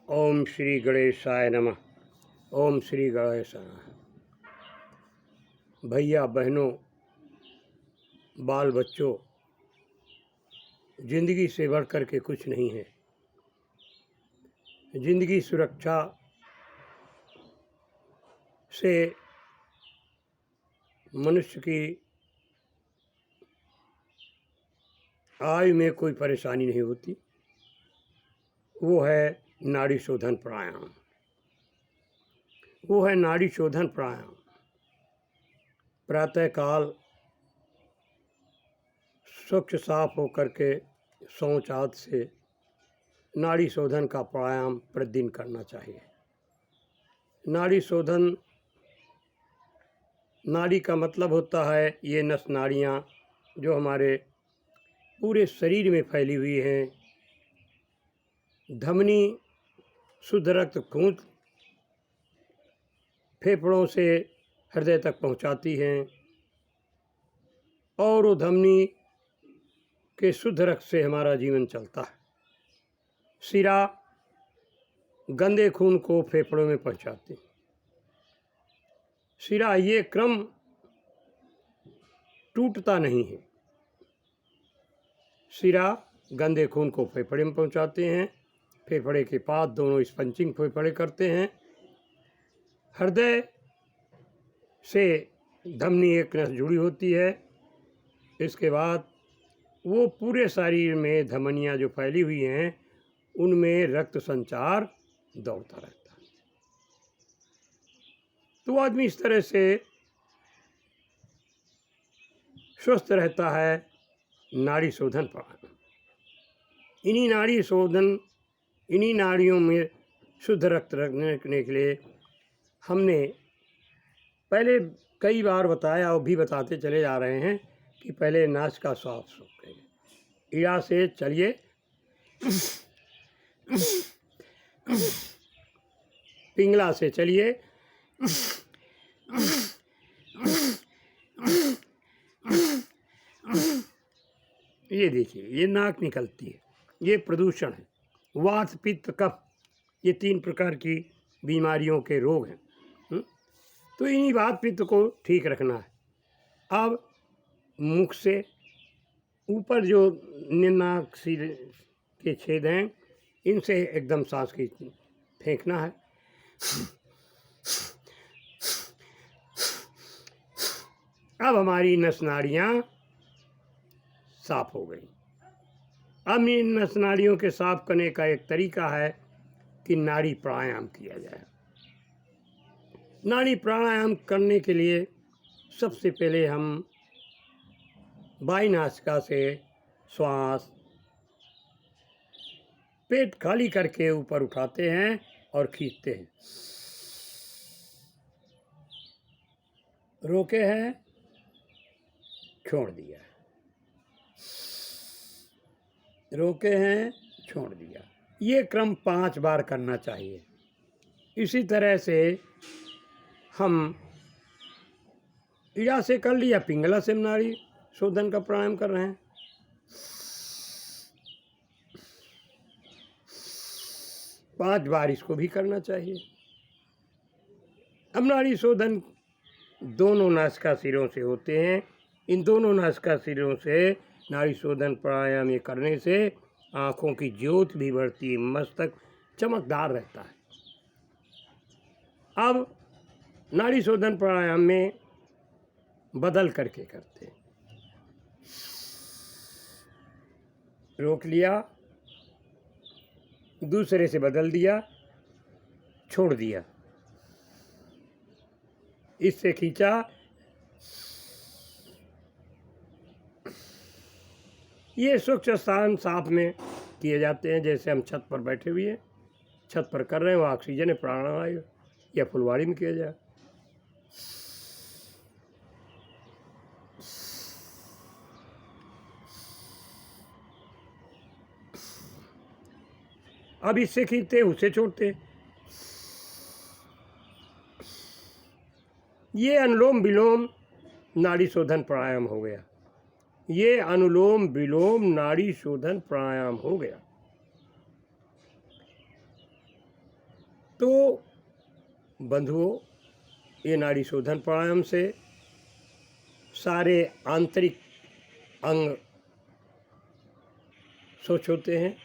ओम श्री गणेशाय नमः। ओम श्री गणेशाय नमः। भैया बहनों, बाल बच्चों, जिंदगी से बढ़ कर के कुछ नहीं है। जिंदगी सुरक्षा से मनुष्य की आयु में कोई परेशानी नहीं होती। वो है नाड़ी शोधन प्राणायाम। वो है नाड़ी शोधन प्राणायाम। प्रातःकाल स्वच्छ साफ होकर के शौच आदि से नाड़ी शोधन का प्राणायाम प्रतिदिन करना चाहिए। नाड़ी शोधन, नाड़ी का मतलब होता है ये नस नाड़ियाँ जो हमारे पूरे शरीर में फैली हुई हैं। धमनी शुद्ध रक्त खून फेफड़ों से हृदय तक पहुंचाती हैं और वो धमनी के शुद्ध रक्त से हमारा जीवन चलता है। सिरा गंदे खून को फेफड़ों में पहुंचाती। सिरा, ये क्रम टूटता नहीं है। सिरा गंदे खून को फेफड़े में पहुंचाते हैं। फेफड़े के पास दोनों स्पंचिंग फेफड़े करते हैं। हृदय से धमनी एक नस जुड़ी होती है। इसके बाद वो पूरे शरीर में धमनियाँ जो फैली हुई हैं उनमें रक्त संचार दौड़ता रहता है। तो आदमी इस तरह से स्वस्थ रहता है। नाड़ी शोधन प्राणायाम, इन्हीं नाड़ियों में शुद्ध रक्त रखने के लिए हमने पहले कई बार बताया और भी बताते चले जा रहे हैं कि पहले नाक का श्वास रोकें। इड़ा से चलिए, पिंगला से चलिए, ये देखिए, ये नाक निकलती है, ये प्रदूषण है। वात पित्त कफ, ये 3 प्रकार की बीमारियों के रोग हैं। तो इन्हीं वात पित्त को ठीक रखना है। अब मुख से ऊपर जो नाक सिर के छेद हैं इनसे एकदम सांस की फेंकना है। अब हमारी नस नाड़ियाँ साफ हो गई। अब इन नस नाड़ियों के साफ करने का एक तरीका है कि नाड़ी प्राणायाम किया जाए। नाड़ी प्राणायाम करने के लिए सबसे पहले हम बाई नासिका से श्वास पेट खाली करके ऊपर उठाते हैं और खींचते हैं। रोके हैं, छोड़ दिया, रोके हैं, छोड़ दिया। ये क्रम 5 बार करना चाहिए। इसी तरह से हम इड़ा से कर लिया, पिंगला से नाड़ी शोधन का प्राणायाम कर रहे हैं। पाँच बार इसको भी करना चाहिए। अब नाड़ी शोधन दोनों नासिका सिरों से होते हैं। इन दोनों नासिका सिरों से नाड़ी शोधन प्राणायाम ये करने से आँखों की ज्योति भी बढ़ती है, मस्तक चमकदार रहता है। अब नाड़ी शोधन प्राणायाम में बदल करके करते हैं। रोक लिया, दूसरे से बदल दिया, छोड़ दिया, इससे खींचा, ये स्वच्छ स्थान साफ में किए जाते हैं। जैसे हम छत पर बैठे हुए हैं, छत पर कर रहे हैं, वहाँ ऑक्सीजन है, प्राणायाम आएगा, या फुलवाड़ी में किया जाए। अब इससे खींचते, उससे छोड़ते। ये अनुलोम विलोम नाड़ी शोधन प्राणायाम हो गया। ये अनुलोम विलोम नाड़ी शोधन प्राणायाम हो गया। तो बंधुओं, ये नाड़ी शोधन प्राणायाम से सारे आंतरिक अंग स्वच्छ होते हैं,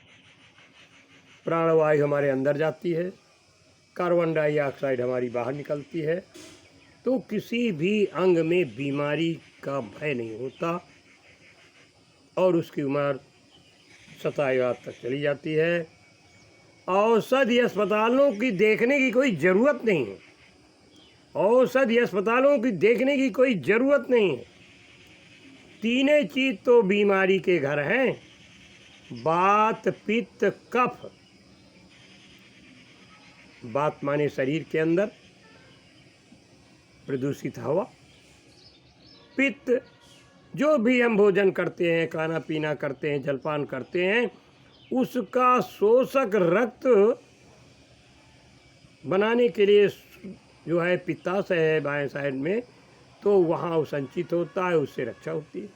प्राणवायु हमारे अंदर जाती है, कार्बन डाइऑक्साइड हमारी बाहर निकलती है, तो किसी भी अंग में बीमारी का भय नहीं होता और उसकी उम्र 27 तक चली जाती है। औषधि अस्पतालों की देखने की कोई ज़रूरत नहीं है, औषधि अस्पतालों की देखने की कोई ज़रूरत नहीं है। तीनों चीज़ तो बीमारी के घर हैं, वात पित्त कफ। वात माने शरीर के अंदर प्रदूषित हवा, पित्त जो भी हम भोजन करते हैं, खाना पीना करते हैं, जलपान करते हैं, उसका शोषक रक्त बनाने के लिए जो है पित्ताशय है बाएं साइड में, तो वहाँ वो संचित होता है, उससे रक्षा होती है।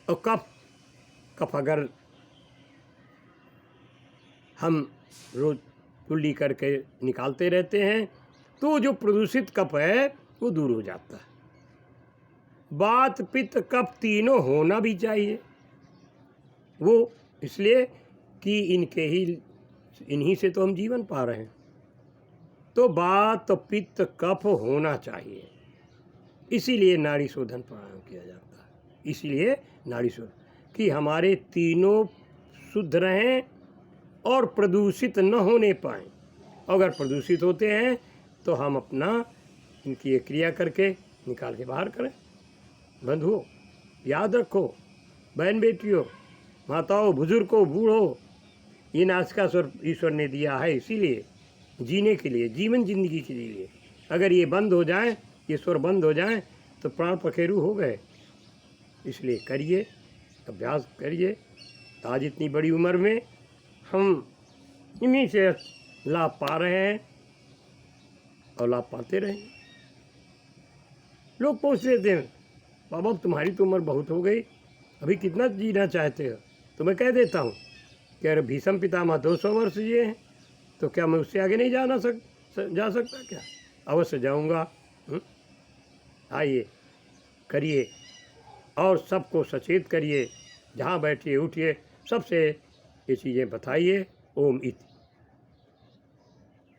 और कफ अगर हम रोज कुल्ली करके निकालते रहते हैं तो जो प्रदूषित कफ है वो दूर हो जाता है। वात पित्त कफ तीनों होना भी चाहिए, वो इसलिए कि इन्हीं से तो हम जीवन पा रहे हैं। तो वात पित्त कफ होना चाहिए, इसीलिए नाड़ी शोधन प्राणायाम किया जाता है। इसीलिए नाड़ी शोधन कि हमारे तीनों शुद्ध रहें और प्रदूषित न होने पाएँ। अगर प्रदूषित होते हैं तो हम अपना इनकी ये क्रिया करके निकाल के बाहर करें। बंधुओं, याद रखो, बहन बेटियों, माताओं, बुजुर्गों, बूढ़ों, ये नासिका स्वर ईश्वर ने दिया है इसीलिए जीने के लिए, जीवन जिंदगी के लिए। अगर ये बंद हो जाए, ये स्वर बंद हो जाए तो प्राण पखेरु हो गए। इसलिए करिए, अभ्यास करिए। आज इतनी बड़ी उम्र में हम इन्हीं से लाभ पा रहे हैं और लाभ पाते रहेंगे। लोग पूछ लेते हैं, बाबा तुम्हारी तो उम्र बहुत हो गई, अभी कितना जीना चाहते हो? तो मैं कह देता हूँ कि अरे भीष्म पितामह 200 वर्ष जिए हैं, तो क्या मैं उससे आगे नहीं जा सकता क्या? अवश्य जाऊँगा। आइए, करिए और सबको सचेत करिए। जहाँ बैठिए उठिए, सबसे ये चीज़ें बताइए। ओम इति।